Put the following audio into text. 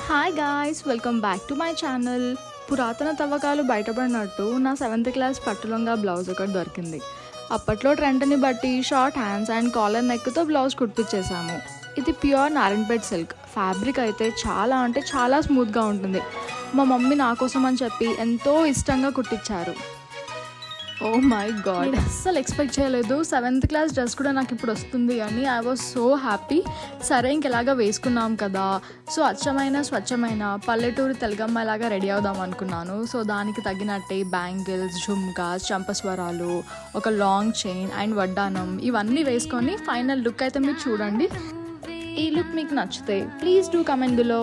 Hi guys, welcome back to my channel. పురాతన తవ్వకాలు బయటపడినట్టు నా 7th క్లాస్ పట్టులంగా బ్లౌజ్ ఒకటి దొరికింది. అప్పట్లో ట్రెండ్ని బట్టి షార్ట్ హ్యాండ్స్ అండ్ కాలర్ నెక్తో బ్లౌజ్ కుట్టించేసాము. ఇది ప్యూర్ నారాయణపేట్ సిల్క్ ఫ్యాబ్రిక్ అయితే చాలా అంటే చాలా స్మూత్గా ఉంటుంది. మా మమ్మీ నా కోసం అని చెప్పి ఎంతో ఇష్టంగా కుట్టించారు. ఓ మై గాడ్, అస్సలు ఎక్స్పెక్ట్ చేయలేదు 7th క్లాస్ డ్రెస్ కూడా నాకు ఇప్పుడు వస్తుంది అని. I was so happy. సరే ఇంకెలాగా వేసుకున్నాం కదా, సో అచ్చమైన స్వచ్ఛమైన పల్లెటూరు తెలుగమ్మ రెడీ అవుదాం అనుకున్నాను. సో దానికి తగినట్టే బ్యాంగిల్స్, ఝుమ్కాస్, చంపస్వరాలు, ఒక లాంగ్ చైన్ అండ్ వడ్డానం ఇవన్నీ వేసుకొని ఫైనల్ లుక్ అయితే మీరు చూడండి. ఈ లుక్ మీకు నచ్చితే ప్లీజ్ డూ కమెంట్ బిలో.